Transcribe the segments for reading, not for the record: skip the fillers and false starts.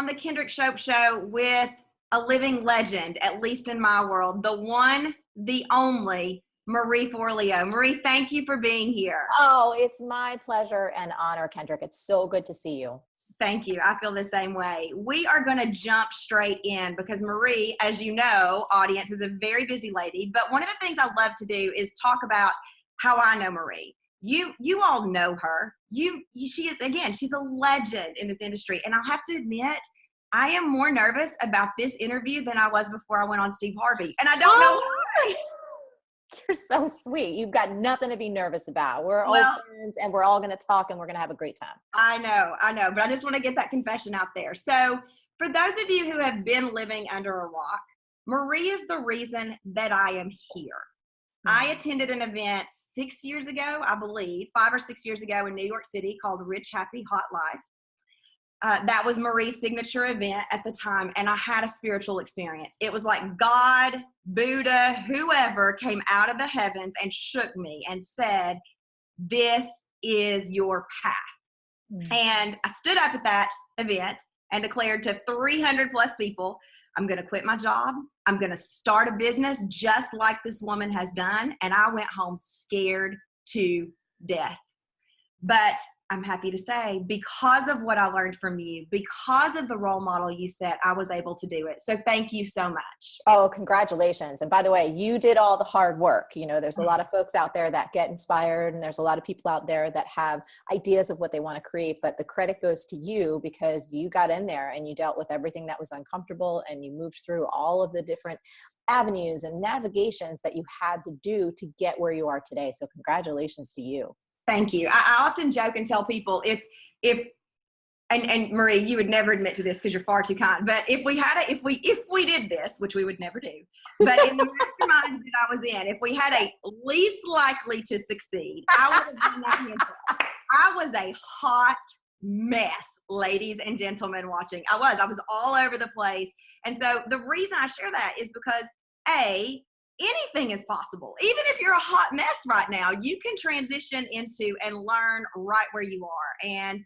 on the Kendrick Shope Show with a living legend, at least in my world, the one, the only, Marie Forleo. Marie, thank you for being here. Oh, it's my pleasure and honor, Kendrick. It's so good to see you. Thank you. I feel the same way. We are going to jump straight in because Marie, as you know, audience, is a very busy lady. But one of the things I love to do is talk about how I know Marie. You all know her. She is, again, she's a legend in this industry. And I'll have to admit, I am more nervous about this interview than I was before I went on Steve Harvey. And I don't know why. You're so sweet. You've got nothing to be nervous about. We're all friends and we're all going to talk and we're going to have a great time. I know. But I just want to get that confession out there. So for those of you who have been living under a rock, Marie is the reason that I am here. I attended an event 6 years ago, I believe, 5 or 6 years ago in New York City called Rich, Happy, Hot Life. That was Marie's signature event at the time, and I had a spiritual experience. It was like God, Buddha, whoever came out of the heavens and shook me and said, this is your path. And I stood up at that event and declared to 300 plus people, I'm going to quit my job. I'm going to start a business just like this woman has done. And I went home scared to death. But I'm happy to say, because of what I learned from you, because of the role model you set, I was able to do it. So thank you so much. Oh, congratulations. And by the way, you did all the hard work. You know, there's a lot of folks out there that get inspired, and there's a lot of people out there that have ideas of what they want to create, but the credit goes to you because you got in there and you dealt with everything that was uncomfortable and you moved through all of the different avenues and navigations that you had to do to get where you are today. So congratulations to you. Thank you. I often joke and tell people and Marie, you would never admit to this because you're far too kind, but if we did this, which we would never do, but in the mastermind that I was in, if we had a least likely to succeed, I would have done that answer. I was a hot mess, ladies and gentlemen watching. I was all over the place. And so the reason I share that is because anything is possible. Even if you're a hot mess right now, you can transition into and learn right where you are. And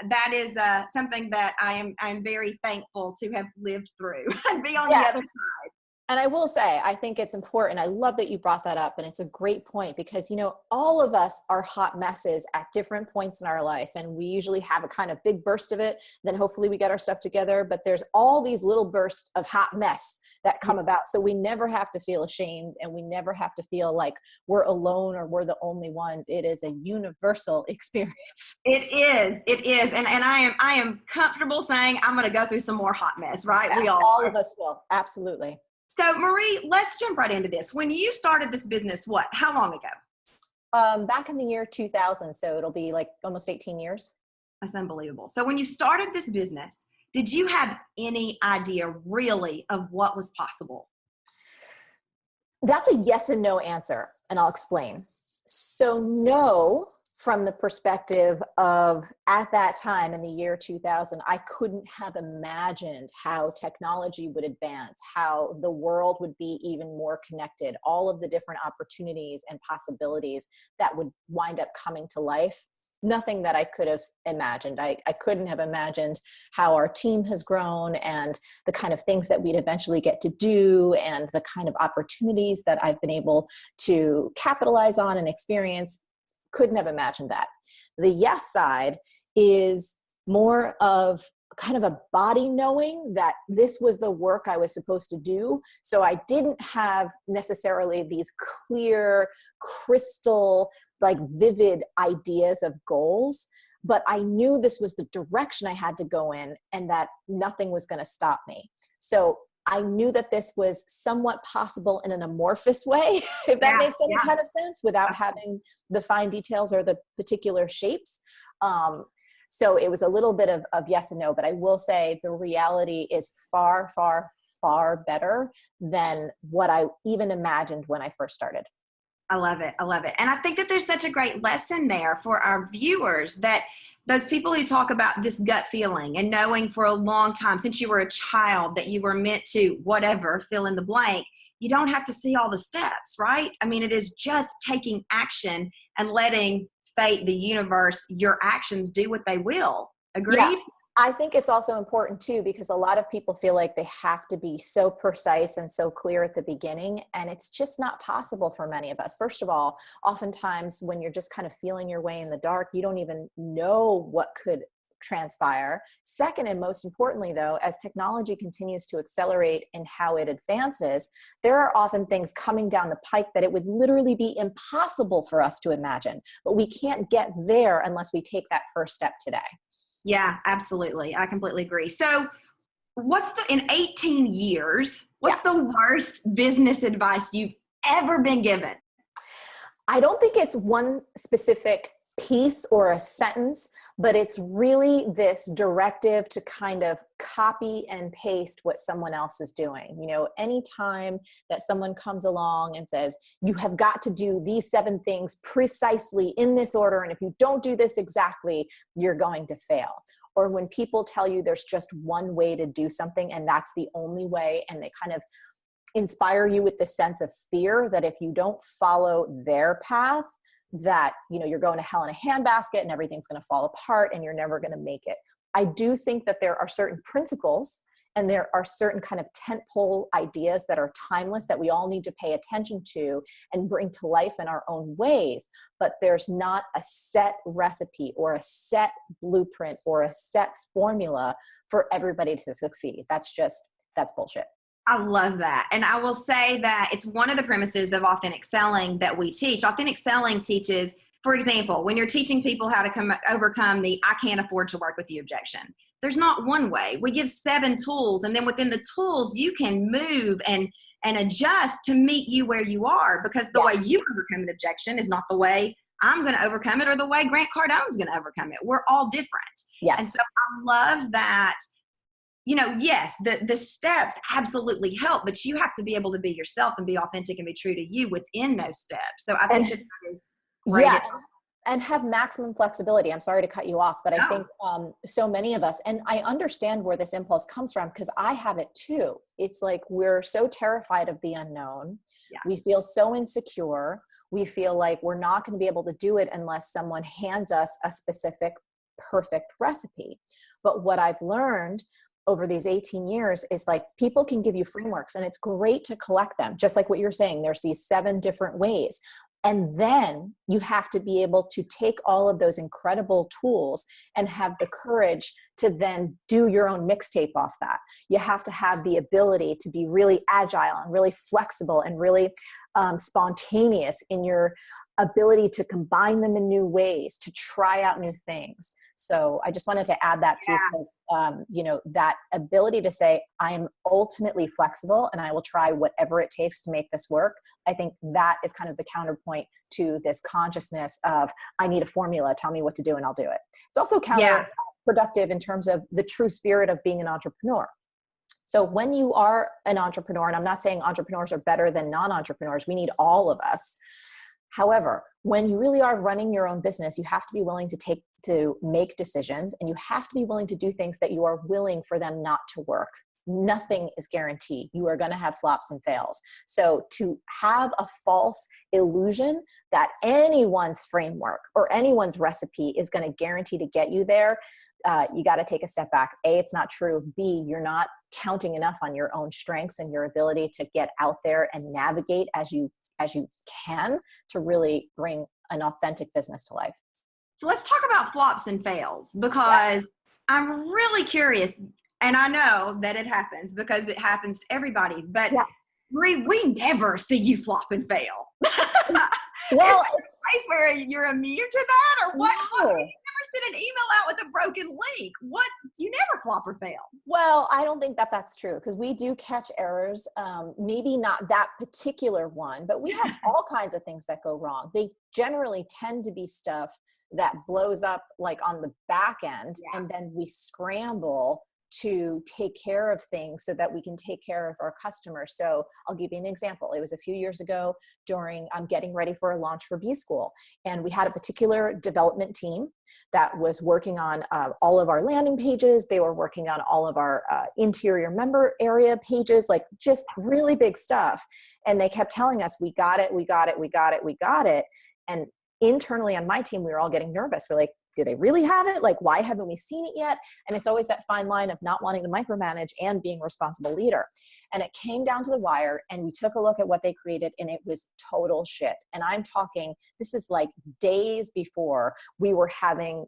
that is something that I'm very thankful to have lived through and be on the other side. And I will say, I think it's important. I love that you brought that up. And it's a great point because, you know, all of us are hot messes at different points in our life. And we usually have a kind of big burst of it. Then hopefully we get our stuff together. But there's all these little bursts of hot mess that come about. So we never have to feel ashamed and we never have to feel like we're alone or we're the only ones. It is a universal experience. It is. And I am comfortable saying I'm going to go through some more hot mess, right? Yeah, we all of us will. Absolutely. So Marie, let's jump right into this. When you started this business, how long ago? Back in the year 2000. So it'll be like almost 18 years. That's unbelievable. So when you started this business, did you have any idea really of what was possible? That's a yes and no answer, and I'll explain. So no, from the perspective of at that time in the year 2000, I couldn't have imagined how technology would advance, how the world would be even more connected, all of the different opportunities and possibilities that would wind up coming to life. Nothing that I could have imagined. I couldn't have imagined how our team has grown and the kind of things that we'd eventually get to do and the kind of opportunities that I've been able to capitalize on and experience. Couldn't have imagined that. The yes side is more of kind of a body knowing that this was the work I was supposed to do. So I didn't have necessarily these clear, crystal, like vivid ideas of goals, but I knew this was the direction I had to go in and that nothing was going to stop me. So I knew that this was somewhat possible in an amorphous way, if that makes any kind of sense, without having the fine details or the particular shapes. So it was a little bit of yes and no, but I will say the reality is far, far, far better than what I even imagined when I first started. I love it. I love it. And I think that there's such a great lesson there for our viewers, that those people who talk about this gut feeling and knowing for a long time, since you were a child, that you were meant to whatever, fill in the blank, you don't have to see all the steps, right? I mean, it is just taking action and letting fate, the universe, your actions do what they will. Agreed? I think it's also important too, because a lot of people feel like they have to be so precise and so clear at the beginning. And it's just not possible for many of us. First of all, oftentimes when you're just kind of feeling your way in the dark, you don't even know what could transpire. Second, and most importantly though, as technology continues to accelerate in how it advances, there are often things coming down the pike that it would literally be impossible for us to imagine, but we can't get there unless we take that first step today. Yeah, absolutely. I completely agree. So in 18 years, what's the worst business advice you've ever been given? I don't think it's one specific piece or a sentence, but it's really this directive to kind of copy and paste what someone else is doing. You know, anytime that someone comes along and says, you have got to do these 7 things precisely in this order, and if you don't do this exactly, you're going to fail. Or when people tell you there's just one way to do something and that's the only way, and they kind of inspire you with this sense of fear that if you don't follow their path, that, you know, you're going to hell in a handbasket and everything's going to fall apart and you're never going to make it. I do think that there are certain principles and there are certain kind of tentpole ideas that are timeless that we all need to pay attention to and bring to life in our own ways. But there's not a set recipe or a set blueprint or a set formula for everybody to succeed. That's bullshit. I love that. And I will say that it's one of the premises of authentic selling that we teach. Authentic selling teaches, for example, when you're teaching people how to overcome the I can't afford to work with you objection, there's not one way. We give 7 tools, and then within the tools, you can move and adjust to meet you where you are, because the way you overcome an objection is not the way I'm going to overcome it or the way Grant Cardone's going to overcome it. We're all different. Yes. And so I love that. You know, yes, the steps absolutely help, but you have to be able to be yourself and be authentic and be true to you within those steps. So I think that is great. Yeah, and have maximum flexibility. I'm sorry to cut you off, but I think so many of us, and I understand where this impulse comes from because I have it too. It's like we're so terrified of the unknown. Yeah. We feel so insecure. We feel like we're not going to be able to do it unless someone hands us a specific, perfect recipe. But what I've learned over these 18 years is like people can give you frameworks and it's great to collect them. Just like what you're saying, there's these 7 different ways. And then you have to be able to take all of those incredible tools and have the courage to then do your own mixtape off that. You have to have the ability to be really agile and really flexible and really spontaneous in your ability to combine them in new ways, to try out new things. So I just wanted to add that piece because, you know, that ability to say, I am ultimately flexible and I will try whatever it takes to make this work. I think that is kind of the counterpoint to this consciousness of, I need a formula, tell me what to do and I'll do it. It's also counterproductive in terms of the true spirit of being an entrepreneur. So when you are an entrepreneur, and I'm not saying entrepreneurs are better than non-entrepreneurs, we need all of us. However, when you really are running your own business, you have to be willing to make decisions, and you have to be willing to do things that you are willing for them not to work. Nothing is guaranteed. You are going to have flops and fails. So to have a false illusion that anyone's framework or anyone's recipe is going to guarantee to get you there, you got to take a step back. A, it's not true. B, you're not counting enough on your own strengths and your ability to get out there and navigate as you can to really bring an authentic business to life. So let's talk about flops and fails, because I'm really curious, and I know that it happens because it happens to everybody, but Marie, we never see you flop and fail. Well, is there a place where you're immune to that, or what? No. You never send an email out with a broken link. What? You never flop or fail. Well, I don't think that that's true, because we do catch errors. Maybe not that particular one, but we have all kinds of things that go wrong. They generally tend to be stuff that blows up like on the back end, and then we scramble to take care of things so that we can take care of our customers. So I'll give you an example. It was a few years ago during getting ready for a launch for B School. And we had a particular development team that was working on all of our landing pages. They were working on all of our interior member area pages, like just really big stuff. And they kept telling us, we got it, we got it, we got it, we got it. And internally on my team, we were all getting nervous. We're like, do they really have it? Like, why haven't we seen it yet? And it's always that fine line of not wanting to micromanage and being a responsible leader. And it came down to the wire, and we took a look at what they created, and it was total shit. And I'm talking, this is like days before we were having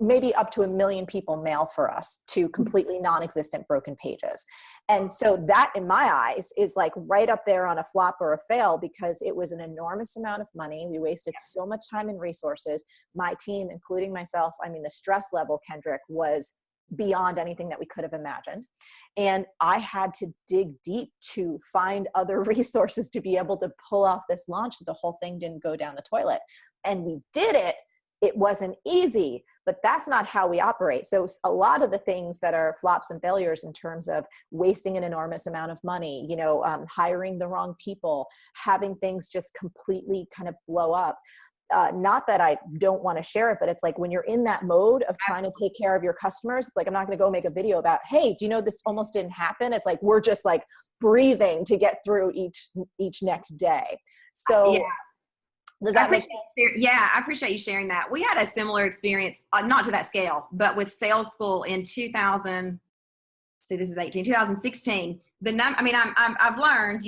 maybe up to 1 million people mail for us to completely non-existent broken pages. And so that, in my eyes, is like right up there on a flop or a fail, because it was an enormous amount of money. We wasted so much time and resources. My team, including myself, I mean, the stress level, Kendrick, was beyond anything that we could have imagined. And I had to dig deep to find other resources to be able to pull off this launch so the whole thing didn't go down the toilet. And we did it. It wasn't easy, but that's not how we operate. So a lot of the things that are flops and failures in terms of wasting an enormous amount of money, hiring the wrong people, having things just completely kind of blow up. Not that I don't want to share it, but it's like when you're in that mode of trying to take care of your customers, like I'm not going to go make a video about, hey, do you know this almost didn't happen? It's like, we're just like breathing to get through each next day. So yeah. Does that make sense? Yeah, I appreciate you sharing that. We had a similar experience, not to that scale, but with sales school in 2016. I've learned,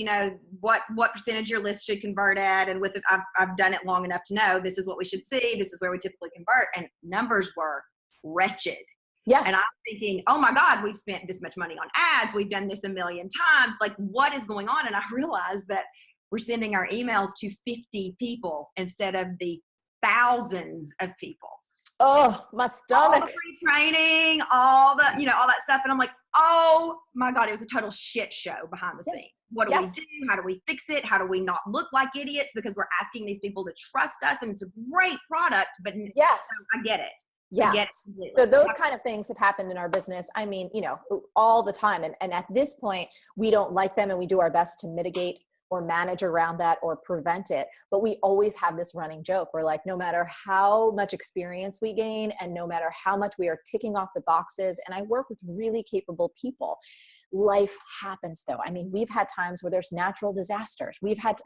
what percentage your list should convert at, and with it, I've done it long enough to know this is what we should see. This is where we typically convert, and numbers were wretched. Yeah. And I'm thinking, oh my God, we've spent this much money on ads. We've done this 1 million times. Like, what is going on? And I realized that we're sending our emails to 50 people instead of the thousands of people. Oh, my stomach. All the free training, all that stuff. And I'm like, oh my God, it was a total shit show behind the scenes. What do we do? How do we fix it? How do we not look like idiots? Because we're asking these people to trust us, and it's a great product, but yes, I get it. Yeah. So those kind of things have happened in our business. I mean, all the time. And at this point, we don't like them, and we do our best to mitigate or manage around that or prevent it. But we always have this running joke. We're like, no matter how much experience we gain and no matter how much we are ticking off the boxes, and I work with really capable people, life happens though. I mean, we've had times where there's natural disasters. We've had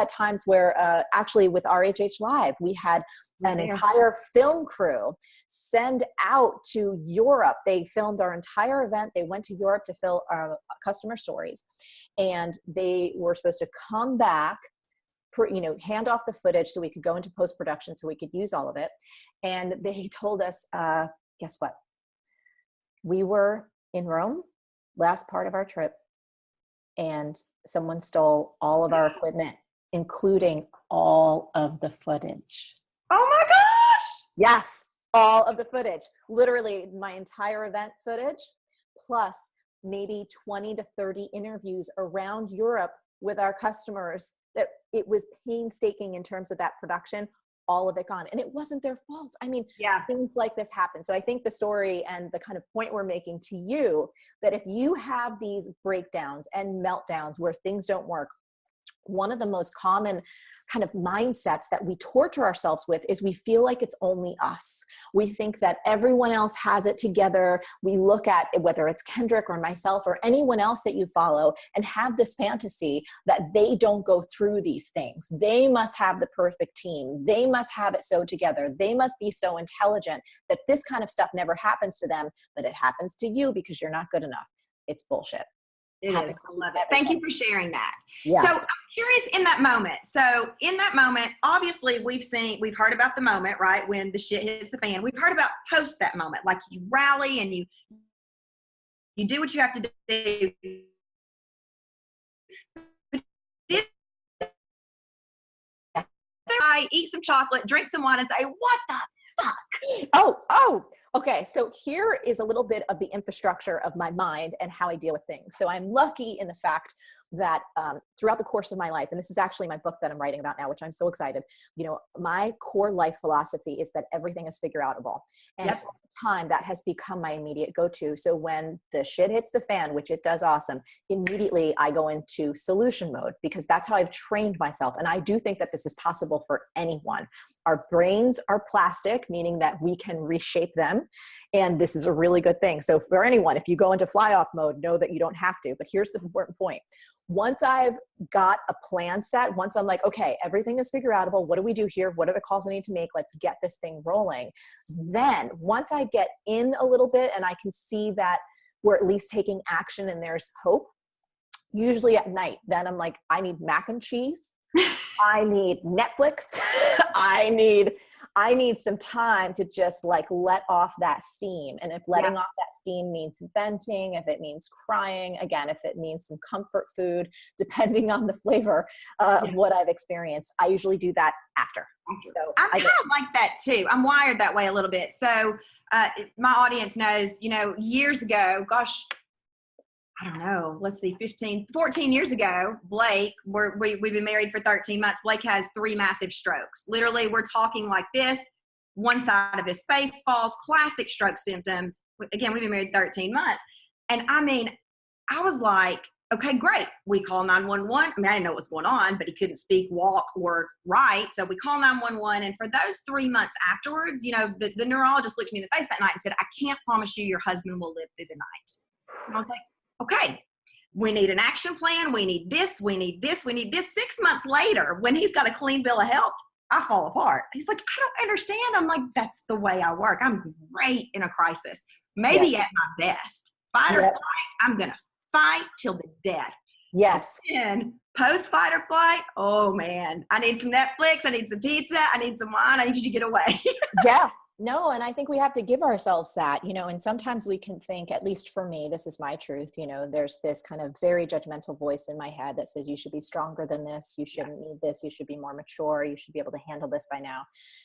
times where actually with RHH Live, we had an entire film crew send out to Europe. They filmed our entire event. They went to Europe to film customer stories, and they were supposed to come back, hand off the footage so we could go into post-production so we could use all of it. And they told us, guess what? We were in Rome, last part of our trip, and someone stole all of our equipment, including all of the footage. Oh my gosh! Yes, all of the footage. Literally my entire event footage, plus maybe 20 to 30 interviews around Europe with our customers. That it was painstaking in terms of that production, all of it gone. And it wasn't their fault. I mean, things like this happen. So I think the story and the kind of point we're making to you, that if you have these breakdowns and meltdowns where things don't work, one of the most common kind of mindsets that we torture ourselves with is we feel like it's only us. We think that everyone else has it together. We look at whether it's Kendrick or myself or anyone else that you follow and have this fantasy that they don't go through these things. They must have the perfect team. They must have it so together. They must be so intelligent that this kind of stuff never happens to them, but it happens to you because you're not good enough. It's bullshit. It is. I love it. Thank you for sharing that. Yes. So I'm curious in that moment. So in that moment, obviously we've heard about the moment, right? When the shit hits the fan. We've heard about post that moment. Like you rally and you do what you have to do. I eat some chocolate, drink some wine, and say, what the fuck? Oh, okay. So here is a little bit of the infrastructure of my mind and how I deal with things. So I'm lucky in the fact that throughout the course of my life, and this is actually my book that I'm writing about now, which I'm so excited, my core life philosophy is that everything is figure outable. And over time, that has become my immediate go-to. So when the shit hits the fan, which it does awesome, immediately I go into solution mode, because that's how I've trained myself. And I do think that this is possible for anyone. Our brains are plastic, meaning that we can reshape them. And this is a really good thing. So for anyone, if you go into fly off mode, know that you don't have to. But here's the important point. Once I've got a plan set, once I'm like, okay, everything is figure outable. What do we do here? What are the calls I need to make? Let's get this thing rolling. Then once I get in a little bit and I can see that we're at least taking action and there's hope, usually at night, then I'm like, I need mac and cheese. I need Netflix. I need some time to just like let off that steam. And if letting off that steam means venting, if it means crying, again, if it means some comfort food, depending on the flavor of what I've experienced, I usually do that after. So I kind of like that too. I'm wired that way a little bit. So my audience knows, years ago, gosh, I don't know, let's see, 14 years ago, Blake, we've been married for 13 months. Blake has 3 massive strokes. Literally, we're talking like this. One side of his face falls, classic stroke symptoms. Again, we've been married 13 months. And I mean, I was like, okay, great. We call 911. I mean, I didn't know what's going on, but he couldn't speak, walk, or write. So we call 911. And for those 3 months afterwards, the neurologist looked me in the face that night and said, I can't promise you your husband will live through the night. And I was like, okay, we need an action plan. We need this, we need this, we need this. 6 months later, when he's got a clean bill of health, I fall apart. He's like, I don't understand. I'm like, that's the way I work. I'm great in a crisis. Maybe at my best. Fight or flight, I'm going to fight till the death. Yes. And post fight or flight, oh man, I need some Netflix. I need some pizza. I need some wine. I need you to get away. Yeah. No, and I think we have to give ourselves that, and sometimes we can think, at least for me, this is my truth, there's this kind of very judgmental voice in my head that says you should be stronger than this, you shouldn't need this, you should be more mature, you should be able to handle this by now.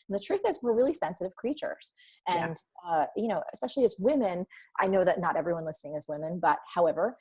And the truth is we're really sensitive creatures. And, especially as women, I know that not everyone listening is women, but however,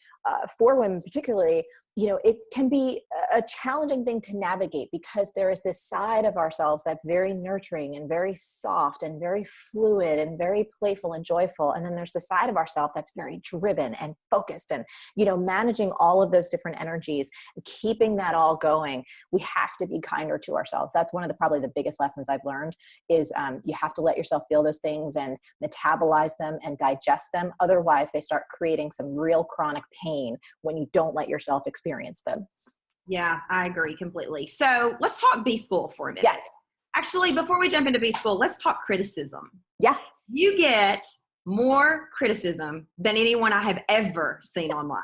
for women particularly, it can be a challenging thing to navigate because there is this side of ourselves that's very nurturing and very soft and very fluid and very playful and joyful. And then there's the side of ourselves that's very driven and focused and, managing all of those different energies and keeping that all going. We have to be kinder to ourselves. That's one of probably the biggest lessons I've learned is you have to let yourself feel those things and metabolize them and digest them. Otherwise, they start creating some real chronic pain when you don't let yourself experience them. Yeah, I agree completely. So let's talk B school for a minute. Yeah. Actually, before we jump into B school, let's talk criticism. Yeah. You get more criticism than anyone I have ever seen online.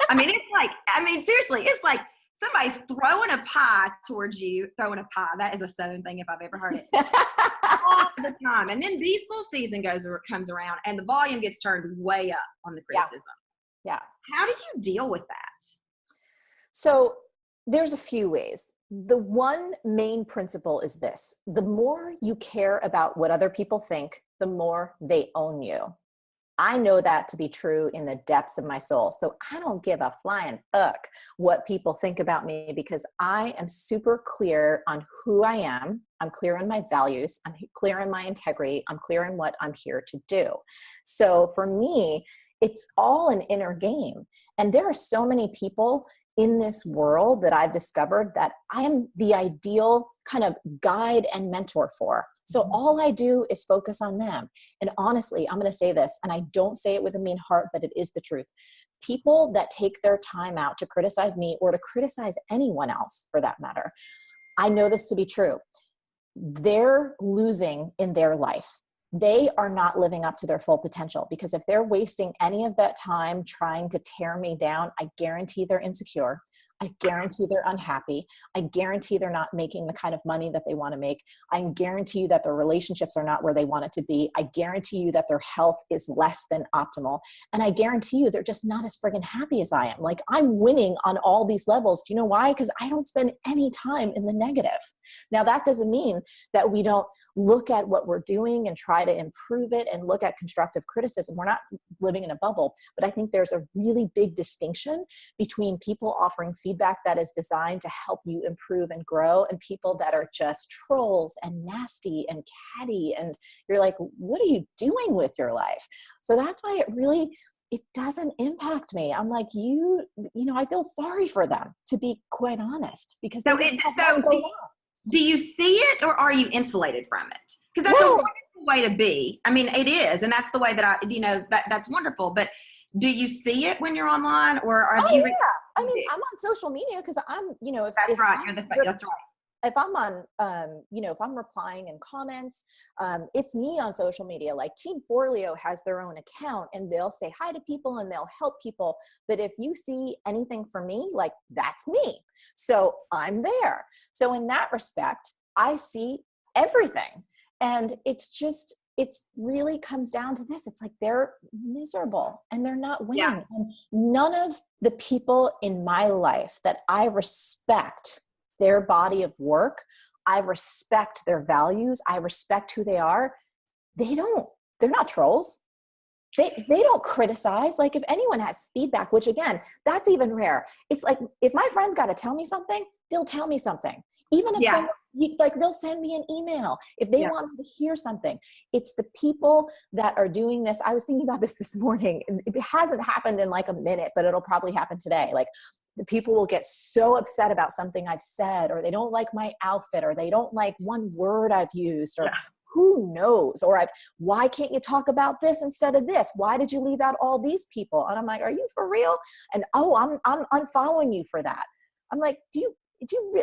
Seriously, it's like somebody's throwing a pie towards you, throwing a pie. That is a Southern thing if I've ever heard it. All the time. And then B school season comes around and the volume gets turned way up on the criticism. Yeah. How do you deal with that? So there's a few ways. The one main principle is this: the more you care about what other people think, the more they own you. I know that to be true in the depths of my soul. So I don't give a flying fuck what people think about me because I am super clear on who I am. I'm clear on my values. I'm clear on my integrity. I'm clear on what I'm here to do. So for me, it's all an inner game. And there are so many people in this world that I've discovered that I am the ideal kind of guide and mentor for. So all I do is focus on them. And honestly, I'm going to say this, and I don't say it with a mean heart, but it is the truth. People that take their time out to criticize me or to criticize anyone else for that matter, I know this to be true. They're losing in their life. They are not living up to their full potential because if they're wasting any of that time trying to tear me down, I guarantee they're insecure. I guarantee they're unhappy. I guarantee they're not making the kind of money that they want to make. I guarantee you that their relationships are not where they want it to be. I guarantee you that their health is less than optimal. And I guarantee you they're just not as friggin' happy as I am. Like, I'm winning on all these levels. Do you know why? Because I don't spend any time in the negative. Now, that doesn't mean that we don't look at what we're doing and try to improve it and look at constructive criticism. We're not living in a bubble, but I think there's a really big distinction between people offering feedback that is designed to help you improve and grow and people that are just trolls and nasty and catty. And you're like, what are you doing with your life? So that's why it doesn't impact me. I'm like, I feel sorry for them, to be quite honest, because do you see it or are you insulated from it? Because that's a wonderful way to be. I mean, it is. And that's the way that that's wonderful. But do you see it when you're online or are you? Yeah. I mean, I'm on social media because I'm, you know, That's if right. I'm, That's right. if I'm on, you know, if I'm replying in comments, it's me on social media. Like Team Forleo has their own account and they'll say hi to people and they'll help people. But if you see anything from me, like that's me. So I'm there. So in that respect, I see everything. And it's just, it really comes down to this. It's like they're miserable and they're not winning. Yeah. And none of the people in my life that I respect their body of work, I respect their values, I respect who they are, they're not trolls. They don't criticize. Like if anyone has feedback, which again, that's even rare. It's like, if my friends got to tell me something, they'll tell me something. Even if someone, like they'll send me an email if they want me to hear something. It's the people that are doing this. I was thinking about this morning. It hasn't happened in like a minute, but it'll probably happen today. Like the people will get so upset about something I've said, or they don't like my outfit, or they don't like one word I've used, or who knows? Or why can't you talk about this instead of this? Why did you leave out all these people? And I'm like, are you for real? And I'm unfollowing you for that. I'm like, do you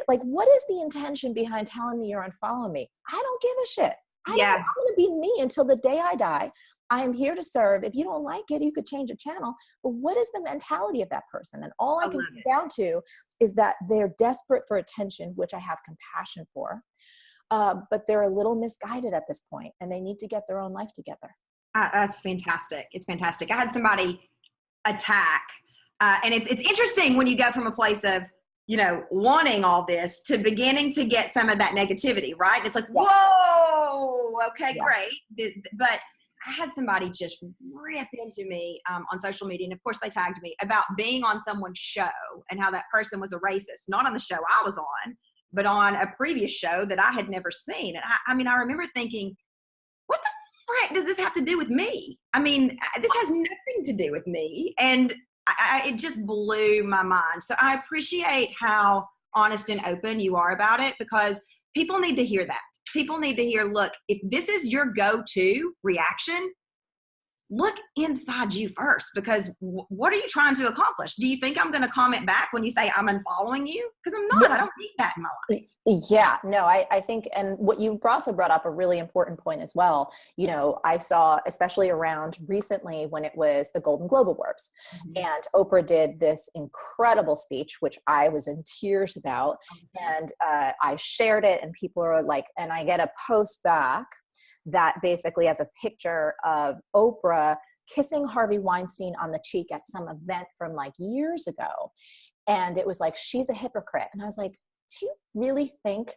like, what is the intention behind telling me you're unfollowing me? I don't give a shit. I'm going to be me until the day I die. I am here to serve. If you don't like it, you could change the channel. But what is the mentality of that person? And all I can come down to is that they're desperate for attention, which I have compassion for. But they're a little misguided at this point, and they need to get their own life together. That's fantastic. It's fantastic. I had somebody attack, and it's interesting when you go from a place of, you know, wanting all this to beginning to get some of that negativity, right? It's like, whoa, okay, great. But I had somebody just rip into me on social media, and of course they tagged me about being on someone's show and how that person was a racist, not on the show I was on, but on a previous show that I had never seen. And I mean, I remember thinking, what the frick does this have to do with me? I mean, this has nothing to do with me. And it just blew my mind. So I appreciate how honest and open you are about it, because people need to hear that. People need to hear, look, if this is your go-to reaction, look inside you first, because what are you trying to accomplish? Do you think I'm going to comment back when you say I'm unfollowing you? Because I'm not. I don't need that in my life. Yeah, no, I think, and what you also brought up a really important point as well. You know, I saw, especially around recently when it was the Golden Globe Awards, and Oprah did this incredible speech, which I was in tears about, and I shared it, and people are like, and I get a post back that basically has a picture of Oprah kissing Harvey Weinstein on the cheek at some event from like years ago. And it was like, she's a hypocrite. And I was like, do you really think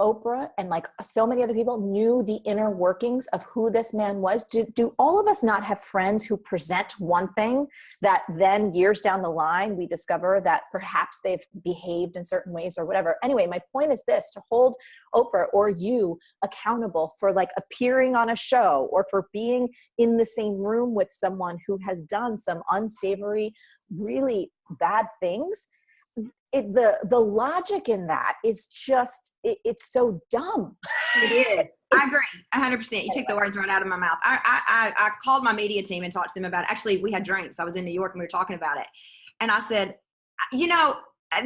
Oprah and like so many other people knew the inner workings of who this man was? Do all of us not have friends who present one thing that then years down the line, we discover that perhaps they've behaved in certain ways or whatever? Anyway, my point is this: to hold Oprah or you accountable for like appearing on a show or for being in the same room with someone who has done some unsavory, really bad things. The logic in that is just, it's so dumb. It is. I agree 100%. You took the words right out of my mouth. I called my media team and talked to them about it. Actually, we had drinks. I was in New York and we were talking about it. And I said, you know,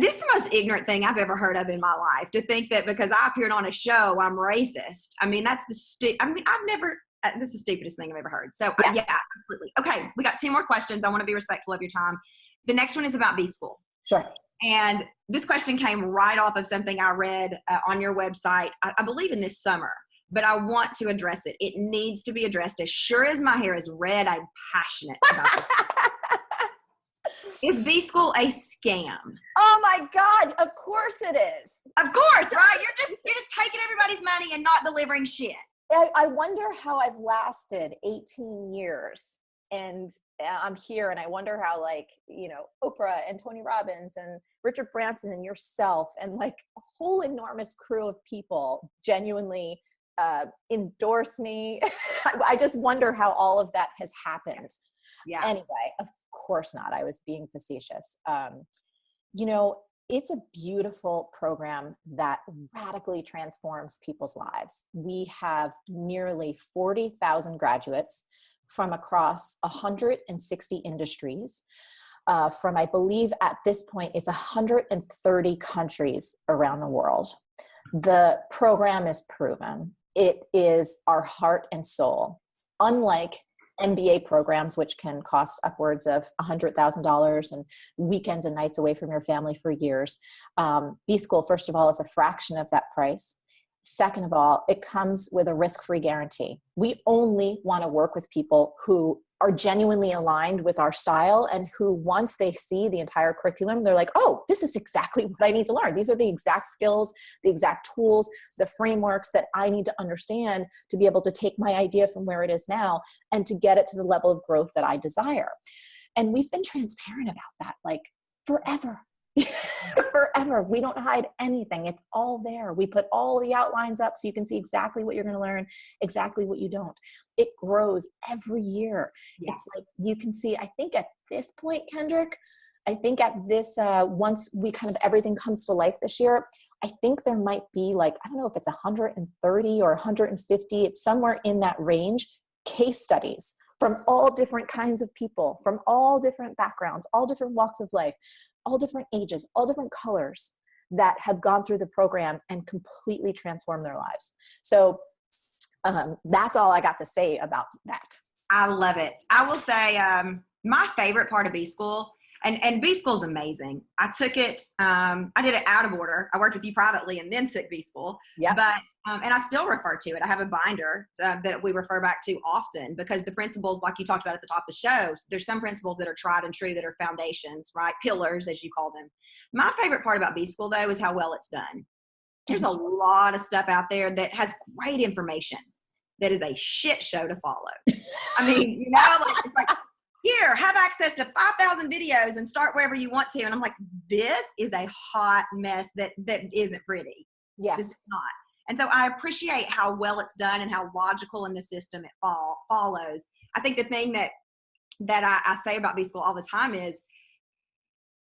this is the most ignorant thing I've ever heard of in my life, to think that because I appeared on a show, I'm racist. I mean, that's this is the stupidest thing I've ever heard. So yeah, absolutely. Okay. We got 2 more questions. I want to be respectful of your time. The next one is about B-School. Sure. And this question came right off of something I read on your website, I believe in this summer, but I want to address it. It needs to be addressed. As sure as my hair is red, I'm passionate about it. Is B-School a scam? Oh my God, of course it is. Of course, right? You're just taking everybody's money and not delivering shit. I wonder how I've lasted 18 years. And I'm here, and I wonder how, like, you know, Oprah and Tony Robbins and Richard Branson and yourself and like a whole enormous crew of people genuinely endorse me. I just wonder how all of that has happened. Yeah. Anyway, of course not. I was being facetious. You know, it's a beautiful program that radically transforms people's lives. We have nearly 40,000 graduates from across 160 industries. from, I believe at this point, it's 130 countries around the world. The program is proven. It is our heart and soul. Unlike MBA programs, which can cost upwards of $100,000 and weekends and nights away from your family for years, B-School, first of all, is a fraction of that price. Second of all, it comes with a risk-free guarantee. We only want to work with people who are genuinely aligned with our style and who, once they see the entire curriculum, they're like, oh, this is exactly what I need to learn. These are the exact skills, the exact tools, the frameworks that I need to understand to be able to take my idea from where it is now and to get it to the level of growth that I desire. And we've been transparent about that, like forever. Forever. We don't hide anything. It's all there. We put all the outlines up so you can see exactly what you're going to learn, exactly what you don't. It grows every year. Yeah. It's like you can see, I think at this point, Kendrick, I think at this, once we kind of everything comes to life this year, I think there might be like, I don't know if it's 130 or 150, it's somewhere in that range, case studies from all different kinds of people, from all different backgrounds, all different walks of life, all different ages, all different colors that have gone through the program and completely transformed their lives. So that's all I got to say about that. I love it. I will say my favorite part of B-School, and B-School is amazing. I took it, I did it out of order. I worked with you privately and then took B-School. Yep. But, and I still refer to it. I have a binder that we refer back to often because the principles, like you talked about at the top of the show, there's some principles that are tried and true that are foundations, right? Pillars, as you call them. My favorite part about B-School, though, is how well it's done. There's a lot of stuff out there that has great information that is a shit show to follow. I mean, you know, like, it's like, here, have access to 5,000 videos and start wherever you want to. And I'm like, this is a hot mess that isn't pretty. Yes. It's not. And so I appreciate how well it's done and how logical in the system it follows. I think the thing that I say about B-School all the time is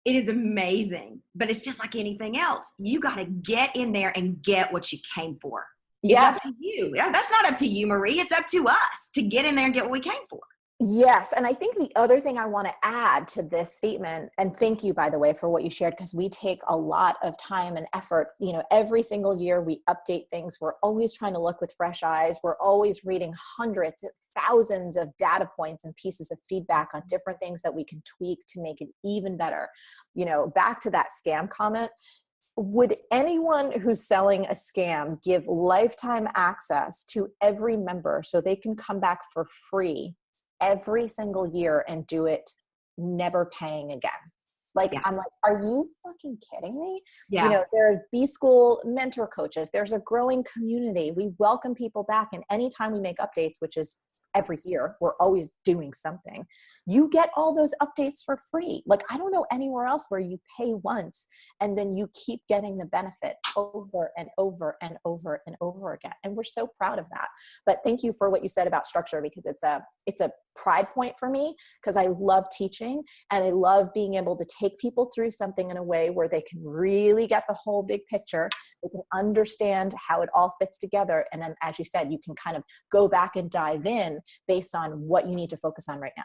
it is amazing, but it's just like anything else. You got to get in there and get what you came for. Yeah. It's up to you. That's not up to you, Marie. It's up to us to get in there and get what we came for. Yes. And I think the other thing I want to add to this statement, and thank you, by the way, for what you shared, because we take a lot of time and effort. You know, every single year we update things. We're always trying to look with fresh eyes. We're always reading hundreds, thousands of data points and pieces of feedback on different things that we can tweak to make it even better. You know, back to that scam comment. Would anyone who's selling a scam give lifetime access to every member so they can come back for free every single year and do it never paying again? Like, yeah. I'm like, are you fucking kidding me? Yeah. You know, there are B-School mentor coaches. There's a growing community. We welcome people back. And anytime we make updates, which is every year, we're always doing something, you get all those updates for free. Like, I don't know anywhere else where you pay once and then you keep getting the benefit over and over and over and over again. And we're so proud of that. But thank you for what you said about structure, because it's a pride point for me, because I love teaching and I love being able to take people through something in a way where they can really get the whole big picture. They can understand how it all fits together. And then, as you said, you can kind of go back and dive in based on what you need to focus on right now.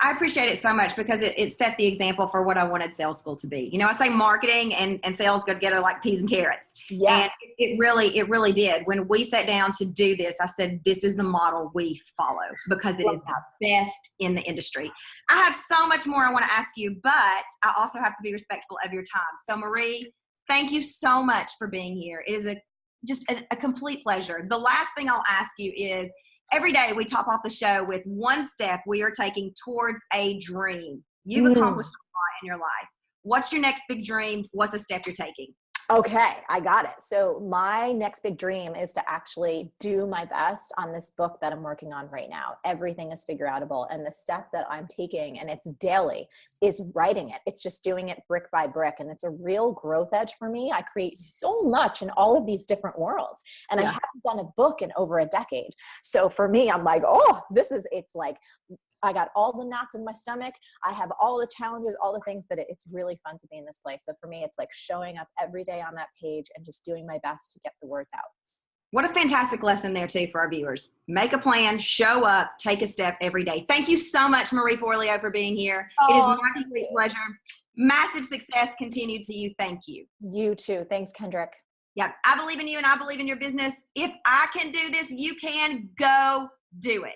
I appreciate it so much because it set the example for what I wanted sales school to be. You know, I say marketing and sales go together like peas and carrots. Yes. And it really did. When we sat down to do this, I said, this is the model we follow because it is the best in the industry. I have so much more I want to ask you, but I also have to be respectful of your time. So Marie, thank you so much for being here. It is just a complete pleasure. The last thing I'll ask you is, every day we top off the show with one step we are taking towards a dream. You've accomplished a lot in your life. What's your next big dream? What's a step you're taking? Okay, I got it. So my next big dream is to actually do my best on this book that I'm working on right now. Everything is figure outable. And the step that I'm taking, and it's daily, is writing it. It's just doing it brick by brick. And it's a real growth edge for me. I create so much in all of these different worlds. And I haven't done a book in over a decade. So for me, I'm like, oh, it's like, I got all the knots in my stomach. I have all the challenges, all the things, but it's really fun to be in this place. So for me, it's like showing up every day on that page and just doing my best to get the words out. What a fantastic lesson there, too, for our viewers. Make a plan, show up, take a step every day. Thank you so much, Marie Forleo, for being here. It is my complete pleasure. Massive success continued to you. Thank you. You too. Thanks, Kendrick. Yeah, I believe in you and I believe in your business. If I can do this, you can. Go do it.